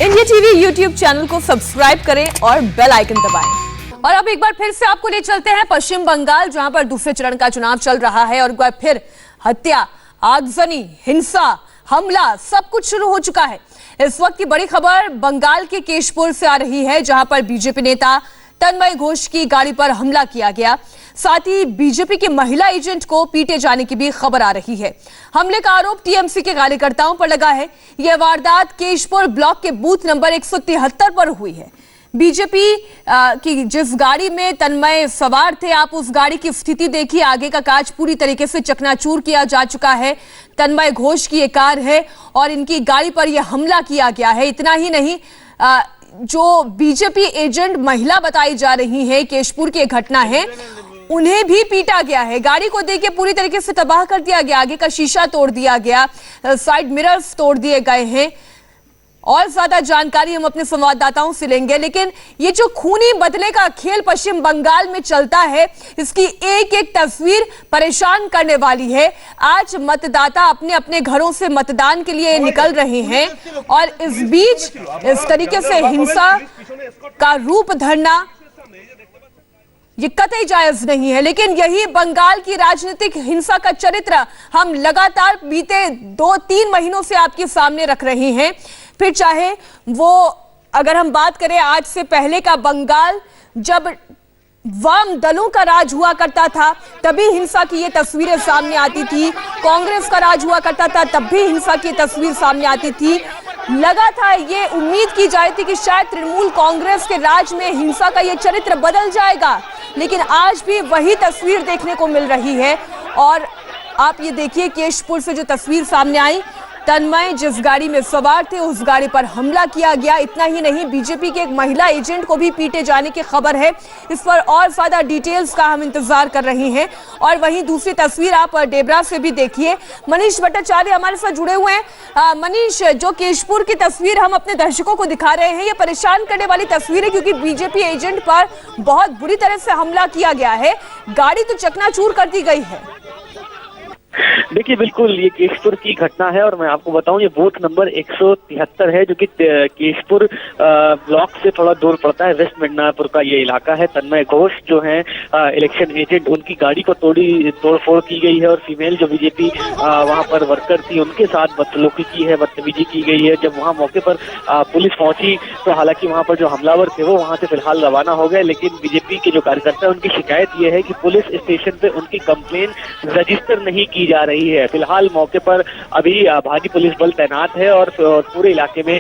India TV YouTube channel को subscribe करें और बेल आइकन दबाएं। और अब एक बार फिर से आपको ले चलते हैं पश्चिम बंगाल, जहां पर दूसरे चरण का चुनाव चल रहा है और एक बार फिर हत्या, आगजनी, हिंसा, हमला सब कुछ शुरू हो चुका है। इस वक्त की बड़ी खबर बंगाल के केशपुर से आ रही है, जहां पर बीजेपी नेता तन्मय घोष की गाड़ी पर हमला किया गया। साथ ही बीजेपी के महिला एजेंट को पीटे जाने की भी खबर आ रही है। हमले का आरोप टीएमसी के कार्यकर्ताओं पर लगा है। यह वारदात केशपुर ब्लॉक के बूथ नंबर 173 पर हुई है। बीजेपी की जिस गाड़ी में तन्मय सवार थे, आप उस गाड़ी की स्थिति देखिए। आगे का कांच पूरी तरीके से चकनाचूर किया जा चुका है। तन्मय घोष की ये कार है और इनकी गाड़ी पर यह हमला किया गया है। इतना ही नहीं, जो बीजेपी एजेंट महिला बताई जा रही है, केशपुर की घटना है, उन्हें भी पीटा गया है। गाड़ी को देखिए पूरी तरीके से तबाह कर दिया गया, आगे का शीशा तोड़ दिया गया, साइड मिरर्स तोड़ दिए गए हैं। और ज्यादा जानकारी हम अपने संवाददाताओं से लेंगे, लेकिन ये जो खूनी बदले का खेल पश्चिम बंगाल में चलता है, इसकी एक एक तस्वीर परेशान करने वाली है। आज मतदाता अपने अपने घरों से मतदान के लिए निकल रहे हैं और इस बीच इस तरीके से हिंसा का रूप धरना ये कतई जायज नहीं है। लेकिन यही बंगाल की राजनीतिक हिंसा का चरित्र हम लगातार बीते 2-3 महीनों से आपके सामने रख रहे हैं। फिर चाहे वो अगर हम बात करें आज से पहले का बंगाल, जब वाम दलों का राज हुआ करता था, तभी हिंसा की ये तस्वीरें सामने आती थी। कांग्रेस का राज हुआ करता था, तब भी हिंसा की तस्वीर सामने आती थी। लगा था, ये उम्मीद की जाती थी कि शायद तृणमूल कांग्रेस के राज में हिंसा का ये चरित्र बदल जाएगा, लेकिन आज भी वही तस्वीर देखने को मिल रही है। और आप ये देखिए, केशपुर से जो तस्वीर सामने आई, तन्मय जिस गाड़ी में सवार थे उस गाड़ी पर हमला किया गया। इतना ही नहीं, बीजेपी के एक महिला एजेंट को भी पीटे जाने की खबर है। इस पर और ज्यादा डिटेल्स का हम इंतजार कर रहे हैं। और वहीं दूसरी तस्वीर आप डेबरा से भी देखिए। मनीष भट्टाचार्य हमारे साथ जुड़े हुए हैं। मनीष, जो केशपुर की तस्वीर हम अपने दर्शकों को दिखा रहे हैं, ये परेशान करने वाली तस्वीर है, क्योंकि बीजेपी एजेंट पर बहुत बुरी तरह से हमला किया गया है। गाड़ी तो चकनाचूर कर दी गई है। देखिए, बिल्कुल ये केशपुर की घटना है और मैं आपको बताऊं, ये बूथ नंबर 173 है, जो कि केशपुर ब्लॉक से थोड़ा दूर पड़ता है। वेस्ट मिदनापुर का ये इलाका है। तन्मय घोष जो है इलेक्शन एजेंट, उनकी गाड़ी को तोड़फोड़ की गई है और फीमेल जो बीजेपी वहां पर वर्कर थी, उनके साथ बदसलूकी की है, बदतमीजी की गई है। जब वहां मौके पर पुलिस पहुंची तो हालांकि वहां पर जो हमलावर थे वो वहां से फिलहाल रवाना हो गए, लेकिन बीजेपी के जो कार्यकर्ता है उनकी शिकायत ये है कि पुलिस स्टेशन पे उनकी कंप्लेन रजिस्टर नहीं की जा रही है। फिलहाल मौके पर अभी भारी पुलिस बल तैनात है और पूरे इलाके में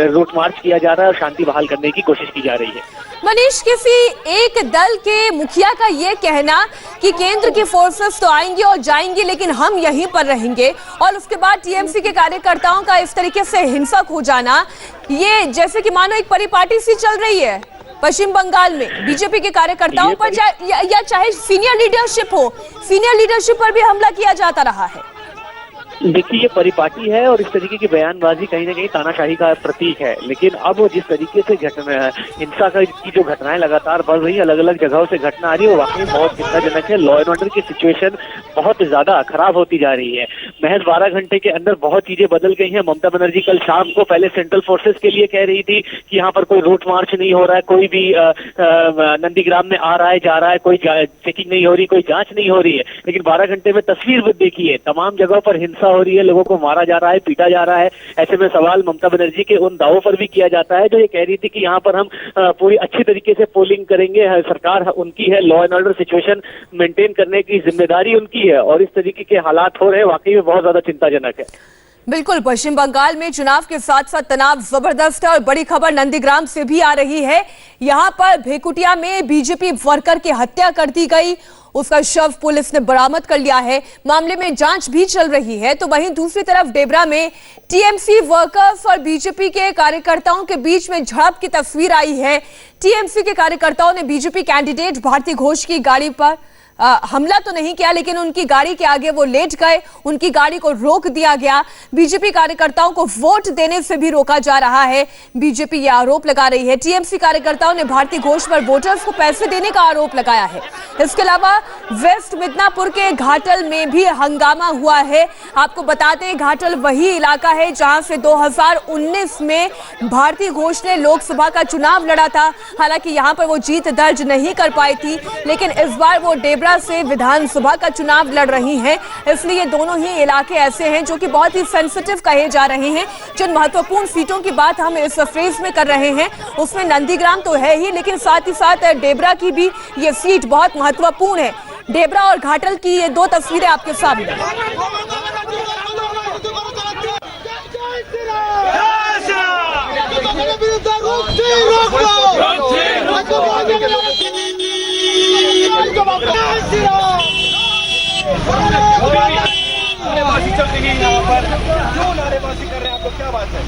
रूट मार्च किया जा रहा है और शांति बहाल करने की कोशिश की जा रही है। मनीष, किसी एक दल के मुखिया का ये कहना कि केंद्र की फोर्सेस तो आएंगी और जाएंगी, लेकिन हम यहीं पर रहेंगे, और उसके बाद टीएमसी के कार्यकर्ताओं का इस तरीके से हिंसक हो जाना, ये जैसे कि मानो एक परिपाटी सी चल रही है पश्चिम बंगाल में बीजेपी के कार्यकर्ताओं पर, चाहे सीनियर लीडरशिप हो, सीनियर लीडरशिप पर भी हमला किया जाता रहा है। देखिए, ये परिपाटी है और इस तरीके की बयानबाजी कहीं ना कहीं तानाशाही का प्रतीक है। लेकिन अब जिस तरीके से हिंसा की जो घटनाएं लगातार बढ़ रही है, अलग अलग जगहों से घटना आ रही है, वो वाकई बहुत चिंताजनक है। लॉ एंड ऑर्डर की सिचुएशन बहुत ज्यादा खराब होती जा रही है। महज 12 घंटे के अंदर बहुत चीजें बदल गई हैं। ममता बनर्जी कल शाम को पहले सेंट्रल फोर्सेस के लिए कह रही थी कि यहाँ पर कोई रूट मार्च नहीं हो रहा है, कोई भी नंदीग्राम में आ रहा है जा रहा है, कोई चेकिंग नहीं हो रही, कोई जांच नहीं हो रही है। लेकिन 12 घंटे में तस्वीर देखिए, तमाम जगहों पर हिंसा हो रही है, लोगों को मारा जा रहा है, पीटा जा रहा है। ऐसे में सवाल ममता बनर्जी के उन दावों पर भी किया जाता है जो ये कह रही थी कि यहाँ पर हम पूरी अच्छी तरीके से पोलिंग करेंगे, सरकार उनकी है, law and order situation maintain करने की जिम्मेदारी उनकी है, और इस तरीके के हालात हो रहे हैं, वाकई में बहुत ज्यादा चिंताजनक है। बिल्कुल, पश्चिम बंगाल में चुनाव के साथ साथ तनाव जबरदस्त है और बड़ी खबर नंदीग्राम से भी आ रही है। यहां पर भेकुटिया में बीजेपी वर्कर की हत्या कर दी गई, उसका शव पुलिस ने बरामद कर लिया है। मामले में जांच भी चल रही है। तो वहीं दूसरी तरफ डेबरा में टीएमसी वर्कर्स और बीजेपी के कार्यकर्ताओं के बीच में झड़प की तस्वीर आई है। टीएमसी के कार्यकर्ताओं ने बीजेपी कैंडिडेट भारती घोष की गाड़ी पर हमला तो नहीं किया, लेकिन उनकी गाड़ी के आगे वो लेट गए, उनकी गाड़ी को रोक दिया गया। बीजेपी कार्यकर्ताओं को वोट देने से भी रोका जा रहा है, बीजेपी ये आरोप लगा रही है। टीएमसी कार्यकर्ताओं ने भारती घोष पर वोटर्स को पैसे देने का आरोप लगाया है। इसके अलावा वेस्ट मिदनापुर के घाटल में भी हंगामा हुआ है। आपको बताते हैं, घाटल वही इलाका है जहां से 2019 में भारती घोष ने लोकसभा का चुनाव लड़ा था। हालांकि यहां पर वो जीत दर्ज नहीं कर पाई थी, लेकिन इस बार वो डेबरा से विधानसभा का चुनाव लड़ रही हैं। इसलिए दोनों ही इलाके ऐसे हैं जो कि बहुत ही सेंसिटिव कहे जा रहे हैं। जिन महत्वपूर्ण सीटों की बात हम इस फ्रेज में कर रहे हैं उसमें नंदीग्राम तो है ही, लेकिन साथ ही साथ डेबरा की भी ये सीट बहुत महत्वपूर्ण है। डेबरा और घाटल की ये दो तस्वीरें आपके सामने। नारेबाजी चल रही है यहाँ पर, क्यों नारेबाजी कर रहे हैं आप लोग, क्या बात है?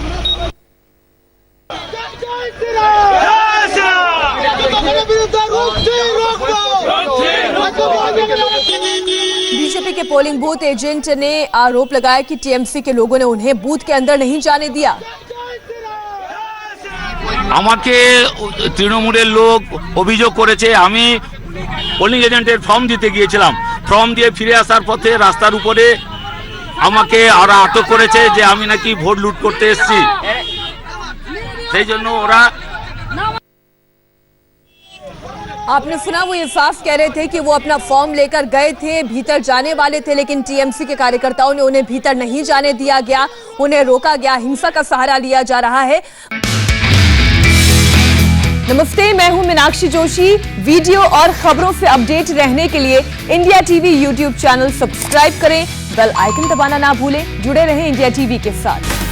बीजेपी के पोलिंग बूथ एजेंट ने आरोप लगाया कि टीएमसी के लोगों ने उन्हें बूथ के अंदर नहीं जाने दिया। আমাকে তৃণমূলের লোক অভিযোগ করেছে আমি পোলিং এজেন্টের ফর্ম দিতে গিয়েছিলাম, ফর্ম দিয়ে ফিরে আসার পথে রাস্তার উপরে আমাকে ওরা আটক করেছে যে আমি নাকি ভোট লুট করতে এসেছি, সেই জন্য ওরা। आपने सुना, वो ये साफ कह रहे थे कि वो अपना फॉर्म लेकर गए थे, भीतर जाने वाले थे, लेकिन टीएमसी के कार्यकर्ताओं ने उन्हें भीतर नहीं जाने दिया गया, उन्हें रोका गया, हिंसा का सहारा लिया जा रहा है। नमस्ते, मैं हूं मीनाक्षी जोशी। वीडियो और खबरों से अपडेट रहने के लिए India TV YouTube channel subscribe करें, बेल आइकन दबाना ना भूलें। जुड़े रहें इंडिया टीवी के साथ।